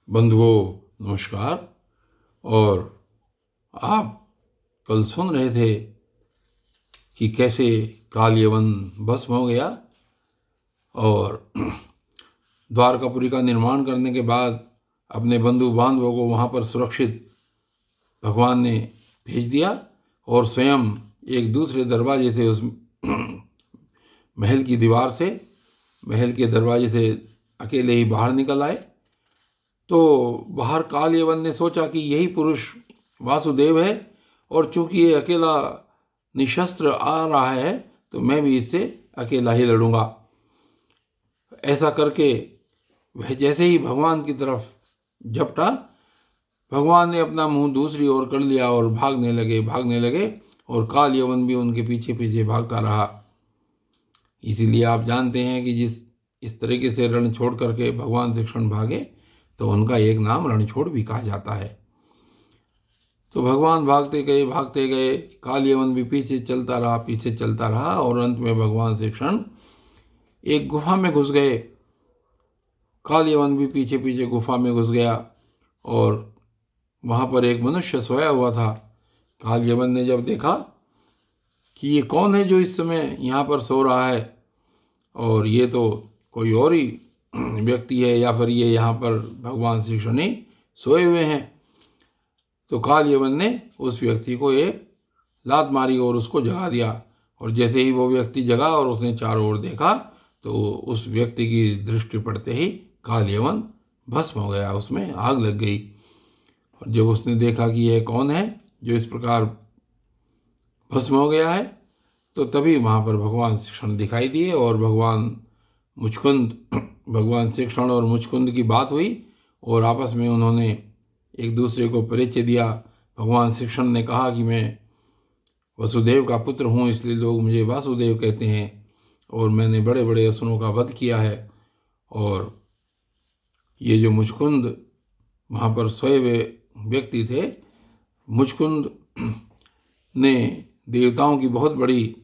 बंधुओं नमस्कार। और आप कल सुन रहे थे कि कैसे काल यवन भस्म हो गया और द्वारकापुरी का निर्माण करने के बाद अपने बंधु बांधवों को वहाँ पर सुरक्षित भगवान ने भेज दिया और स्वयं एक दूसरे दरवाजे से उस महल की दीवार से महल के दरवाजे से अकेले ही बाहर निकल आए। तो बाहर काल यवन ने सोचा कि यही पुरुष वासुदेव है और चूंकि ये अकेला निशस्त्र आ रहा है तो मैं भी इससे अकेला ही लड़ूंगा। ऐसा करके वह जैसे ही भगवान की तरफ झपटा, भगवान ने अपना मुंह दूसरी ओर कर लिया और भागने लगे और काल यवन भी उनके पीछे पीछे भागता रहा। इसीलिए आप जानते हैं कि इस तरीके से रण छोड़ करके भगवान श्री कृष्ण भागे तो उनका एक नाम रणछोड़ भी कहा जाता है। तो भगवान भागते गए, काल यवन भी पीछे चलता रहा और अंत में भगवान श्री कृष्ण एक गुफा में घुस गए। काल यवन भी पीछे पीछे गुफा में घुस गया और वहाँ पर एक मनुष्य सोया हुआ था। काल यवन ने जब देखा कि ये कौन है जो इस समय यहाँ पर सो रहा है और ये तो कोई और ही व्यक्ति है या फिर ये यहाँ पर भगवान श्री कृष्ण ही सोए हुए हैं, तो काल यवन ने उस व्यक्ति को एक लात मारी और उसको जगा दिया। और जैसे ही वो व्यक्ति जगा और उसने चारों ओर देखा तो उस व्यक्ति की दृष्टि पड़ते ही काल यवन भस्म हो गया, उसमें आग लग गई। और जब उसने देखा कि यह कौन है जो इस प्रकार भस्म हो गया है, तो तभी वहाँ पर भगवान श्री कृष्ण दिखाई दिए और भगवान श्री कृष्ण और मुचकुंद की बात हुई और आपस में उन्होंने एक दूसरे को परिचय दिया। भगवान श्री कृष्ण ने कहा कि मैं वसुदेव का पुत्र हूँ, इसलिए लोग मुझे वासुदेव कहते हैं और मैंने बड़े बड़े असुरों का वध किया है। और ये जो मुचकुंद वहाँ पर सोए हुए व्यक्ति थे, मुचकुंद ने देवताओं की बहुत बड़ी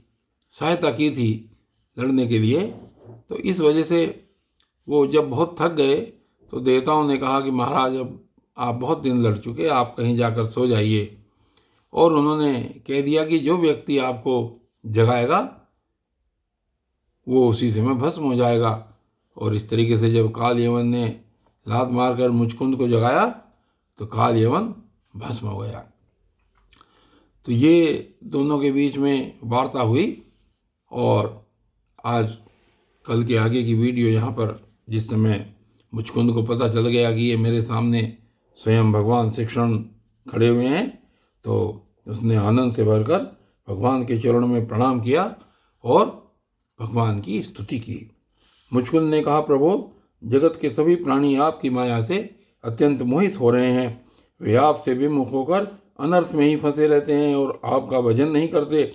सहायता की थी लड़ने के लिए। तो इस वजह से वो जब बहुत थक गए तो देवताओं ने कहा कि महाराज अब आप बहुत दिन लड़ चुके, आप कहीं जाकर सो जाइए। और उन्होंने कह दिया कि जो व्यक्ति आपको जगाएगा वो उसी समय भस्म हो जाएगा। और इस तरीके से जब काल यवन ने लात मारकर मुचकुंद को जगाया तो काल यवन भस्म हो गया। तो ये दोनों के बीच में वार्ता हुई और आज कल के आगे की वीडियो यहाँ पर जिस समय मुचकुंद को पता चल गया कि ये मेरे सामने स्वयं भगवान श्री कृष्ण खड़े हुए हैं, तो उसने आनंद से भरकर भगवान के चरणों में प्रणाम किया और भगवान की स्तुति की। मुचकुंद ने कहा, प्रभु, जगत के सभी प्राणी आपकी माया से अत्यंत मोहित हो रहे हैं। वे आपसे विमुख होकर अनर्थ में ही फंसे रहते हैं और आपका भजन नहीं करते।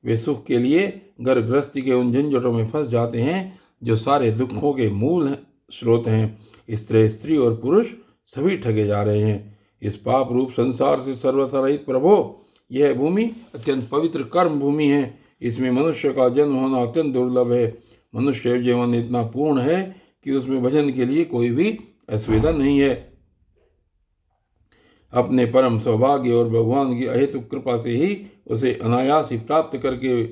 वे सुख के लिए घर गृहस्थी के उन झंझटों में फंस जाते हैं जो सारे दुखों के मूल स्रोत हैं। इस तरह स्त्री और पुरुष सभी ठगे जा रहे हैं। इस पाप रूप संसार से सर्वथा रहित प्रभो, यह भूमि अत्यंत पवित्र कर्म भूमि है। इसमें मनुष्य का जन्म होना अत्यंत दुर्लभ है। मनुष्य जीवन इतना पूर्ण है कि उसमें भजन के लिए कोई भी असुविधा नहीं है। अपने परम सौभाग्य और भगवान की अहेतुक कृपा से ही उसे अनायास ही प्राप्त करके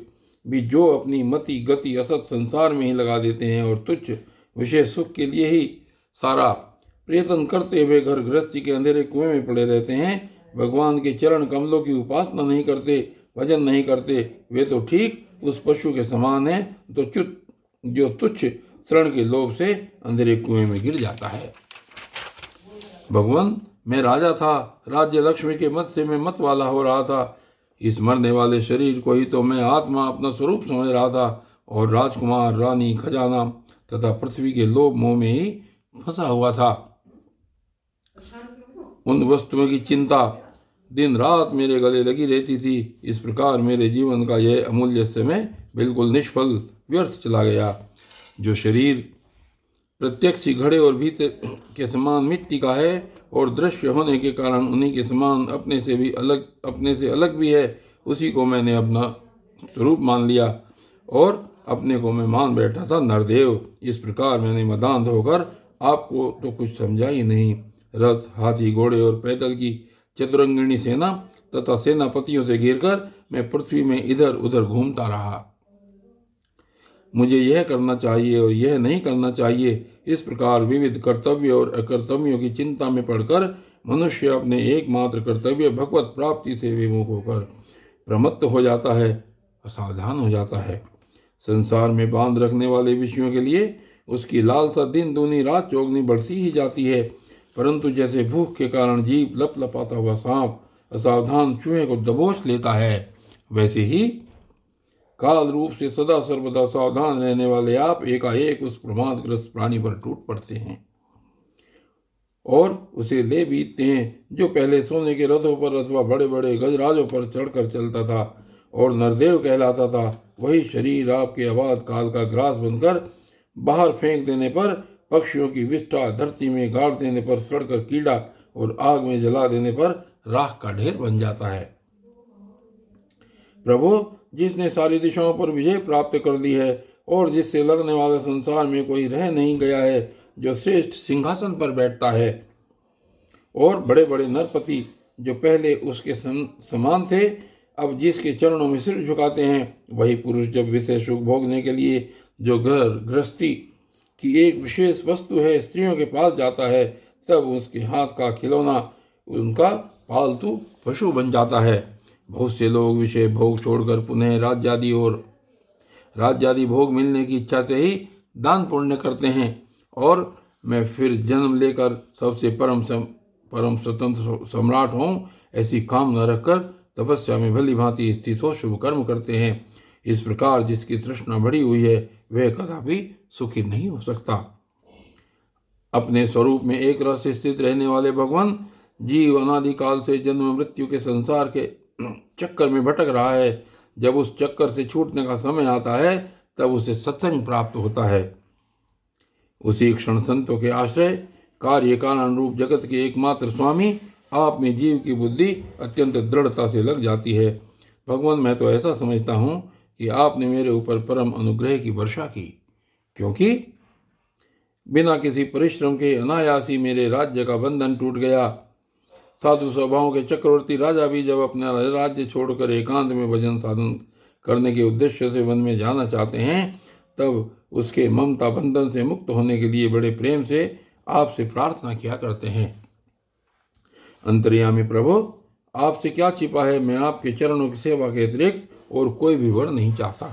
भी जो अपनी मति गति असत संसार में ही लगा देते हैं और तुच्छ विषय सुख के लिए ही सारा प्रयत्न करते हुए घर गृहस्थी के अंधेरे कुएं में पड़े रहते हैं, भगवान के चरण कमलों की उपासना नहीं करते, भजन नहीं करते, वे तो ठीक उस पशु के समान है जो तुच्छ शरण के लोभ से अंधेरे कुएं में गिर जाता है। भगवान, मैं राजा था, राज्य लक्ष्मी के मत से मैं मत वाला हो रहा था। इस मरने वाले शरीर को ही तो मैं आत्मा अपना स्वरूप समझ रहा था और राजकुमार, रानी, खजाना तथा पृथ्वी के लोभ मोह में ही फंसा हुआ था। उन वस्तुओं की चिंता दिन रात मेरे गले लगी रहती थी। इस प्रकार मेरे जीवन का यह अमूल्य समय बिल्कुल निष्फल व्यर्थ चला गया। जो शरीर प्रत्यक्ष घड़े और भीतर के समान मिट्टी का है और दृश्य होने के कारण उन्हीं के समान अपने से अलग भी है, उसी को मैंने अपना स्वरूप मान लिया और अपने को मैं मान बैठा था नरदेव। इस प्रकार मैंने मदांध होकर आपको तो कुछ समझा ही नहीं रथ, हाथी, घोड़े और पैदल की चतुरंगिणी सेना तथा सेनापतियों से घिरकर मैं पृथ्वी में इधर उधर घूमता रहा। मुझे यह करना चाहिए और यह नहीं करना चाहिए, इस प्रकार विविध कर्तव्य और अकर्तव्यों की चिंता में पड़कर मनुष्य अपने एकमात्र कर्तव्य भगवत प्राप्ति से विमुख होकर प्रमत्त हो जाता है, असावधान हो जाता है। संसार में बांध रखने वाले विषयों के लिए उसकी लालसा दिन दूनी रात चौगनी बढ़ती ही जाती है, परंतु जैसे भूख के कारण जीभ लपलपाता हुआ सांप असावधान चूहे को दबोच लेता है, वैसे ही काल रूप से सदा सर्वदा सावधान रहने वाले आप एकाएक उस प्रमादग्रस्त प्राणी पर टूट पड़ते हैं और उसे ले बीतते हैं, जो पहले सोने के रथों पर अथवा बड़े बड़े गजराजों पर चढ़कर चलता था और नरदेव कहलाता था। वही शरीर आपके अबाध काल का ग्रास बनकर बाहर फेंक देने पर, पक्षियों की विष्ठा धरती में गाड़ देने पर सड़कर कीड़ा और आग में जला देने पर राख का ढेर बन जाता है। प्रभु, जिसने सारी दिशाओं पर विजय प्राप्त कर ली है और जिससे लड़ने वाले संसार में कोई रह नहीं गया है, जो श्रेष्ठ सिंहासन पर बैठता है और बड़े बड़े नरपति जो पहले उसके समान थे अब जिसके चरणों में सिर झुकाते हैं, वही पुरुष जब विषय सुख भोगने के लिए जो घर गृहस्थी की एक विशेष वस्तु है स्त्रियों के पास जाता है, तब उसके हाथ का खिलौना उनका पालतू पशु बन जाता है। बहुत से लोग विषय भोग छोड़कर पुनः राज्यादि भोग मिलने की इच्छा से ही दान पुण्य करते हैं और मैं फिर जन्म लेकर सबसे परम स्वतंत्र सम्राट हूँ, ऐसी कामना रखकर तपस्या में भली भांति स्थित हो शुभ कर्म करते हैं। इस प्रकार जिसकी तृष्णा बढ़ी हुई है वह कदापि सुखी नहीं हो सकता। अपने स्वरूप में एक रस से स्थित रहने वाले भगवान जीव अनादिकाल से जन्म मृत्यु के संसार के चक्कर में भटक रहा है। जब उस चक्कर से छूटने का समय आता है तब उसे सत्संग प्राप्त होता है। उसी क्षण संतों के आश्रय कार्य कारण रूप जगत के एकमात्र स्वामी आप में जीव की बुद्धि अत्यंत दृढ़ता से लग जाती है। भगवान, मैं तो ऐसा समझता हूँ कि आपने मेरे ऊपर परम अनुग्रह की वर्षा की, क्योंकि बिना किसी परिश्रम के अनायास ही मेरे राज्य का बंधन टूट गया। साधु स्वभाव के चक्रवर्ती राजा भी जब अपना राज्य छोड़कर एकांत में भजन साधन करने के उद्देश्य से वन में जाना चाहते हैं, तब उसके ममता बंधन से मुक्त होने के लिए बड़े प्रेम से आपसे प्रार्थना किया करते हैं। अंतर्यामी प्रभु, आपसे क्या छिपा है, मैं आपके चरणों की सेवा के अतिरिक्त और कोई भी वर नहीं चाहता,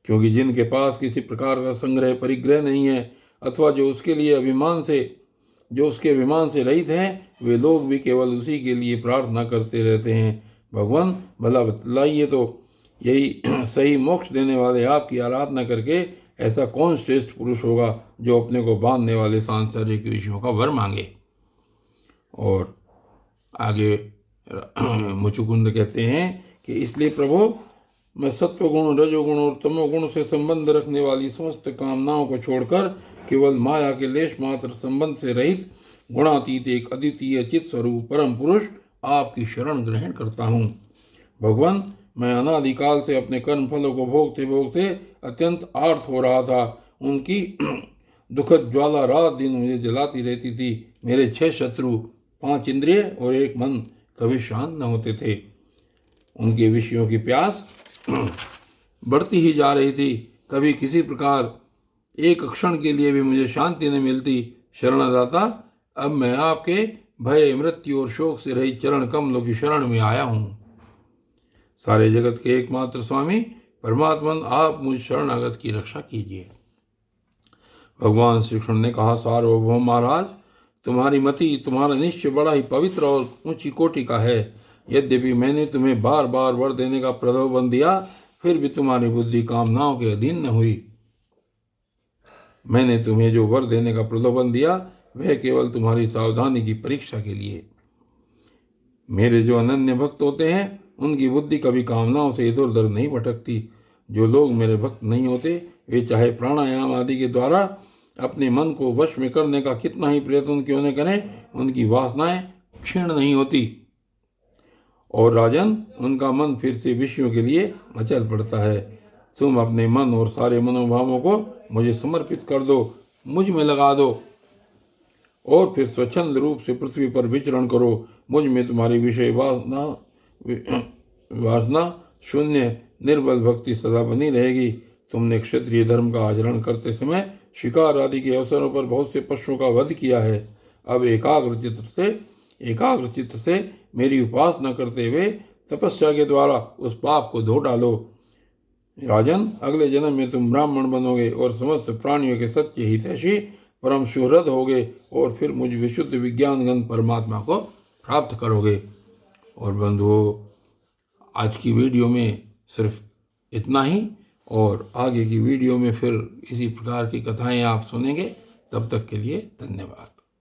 क्योंकि जिनके पास किसी प्रकार का संग्रह परिग्रह नहीं है अथवा जो उसके अभिमान से रहित हैं, वे लोग भी केवल उसी के लिए प्रार्थना करते रहते हैं। भगवान, भला बतलाइए तो यही सही मोक्ष देने वाले आपकी आराधना करके ऐसा कौन श्रेष्ठ पुरुष होगा जो अपने को बांधने वाले सांसारिक विषयों का वर मांगे। और आगे मुचुकुंद कहते हैं कि इसलिए प्रभु, मैं सत्वगुण, रजोगुण और तमोगुण से संबंध रखने वाली समस्त कामनाओं को छोड़कर केवल माया के लेश मात्र संबंध से रहित गुणातीत एक अद्वितीय चित स्वरूप परम पुरुष आपकी शरण ग्रहण करता हूँ। भगवान, मैं अनादिकाल से अपने कर्म फलों को भोगते भोगते अत्यंत आर्त हो रहा था। उनकी दुखद ज्वाला रात दिन मुझे जलाती रहती थी। मेरे 6 शत्रु, 5 इंद्रिय और 1 मन कभी शांत न होते थे। उनके विषयों की प्यास बढ़ती ही जा रही थी। कभी किसी प्रकार एक क्षण के लिए भी मुझे शांति न मिलती। शरणदाता, अब मैं आपके भय, मृत्यु और शोक से रहित चरण कमलों की शरण में आया हूँ। सारे जगत के एकमात्र स्वामी परमात्मन, आप मुझ शरणागत की रक्षा कीजिए। भगवान श्री कृष्ण ने कहा, सार्वभौम महाराज, तुम्हारी मति, तुम्हारा निश्चय बड़ा ही पवित्र और ऊंची कोटि का है। यद्यपि मैंने तुम्हें बार बार वर देने का प्रलोभन दिया, फिर भी तुम्हारी बुद्धि कामनाओं के अधीन न हुई। मैंने तुम्हें जो वर देने का प्रलोभन दिया वह केवल तुम्हारी सावधानी की परीक्षा के लिए। मेरे जो अनन्य भक्त होते हैं उनकी बुद्धि कभी कामनाओं से इधर उधर नहीं भटकती। जो लोग मेरे भक्त नहीं होते वे चाहे प्राणायाम आदि के द्वारा अपने मन को वश में करने का कितना ही प्रयत्न क्यों न करें, उनकी वासनाएं क्षीण नहीं होती और राजन, उनका मन फिर से विषयों के लिए मचल पड़ता है। तुम अपने मन और सारे मनोभावों को मुझे समर्पित कर दो, मुझ में लगा दो और फिर स्वच्छंद रूप से पृथ्वी पर विचरण करो। मुझ में तुम्हारी विषय वासना शून्य निर्बल भक्ति सदा बनी रहेगी। तुमने क्षत्रिय धर्म का आचरण करते समय शिकार आदि के अवसरों पर बहुत से पशुओं का वध किया है। अब एकाग्र चित्त से मेरी उपासना करते हुए तपस्या के द्वारा उस पाप को धो डालो। राजन, अगले जन्म में तुम ब्राह्मण बनोगे और समस्त प्राणियों के सत्य हितैषी परम सुहृद होगे और फिर मुझ विशुद्ध विज्ञान घन परमात्मा को प्राप्त करोगे। और बंधुओं, आज की वीडियो में सिर्फ इतना ही, और आगे की वीडियो में फिर इसी प्रकार की कथाएं आप सुनेंगे। तब तक के लिए धन्यवाद।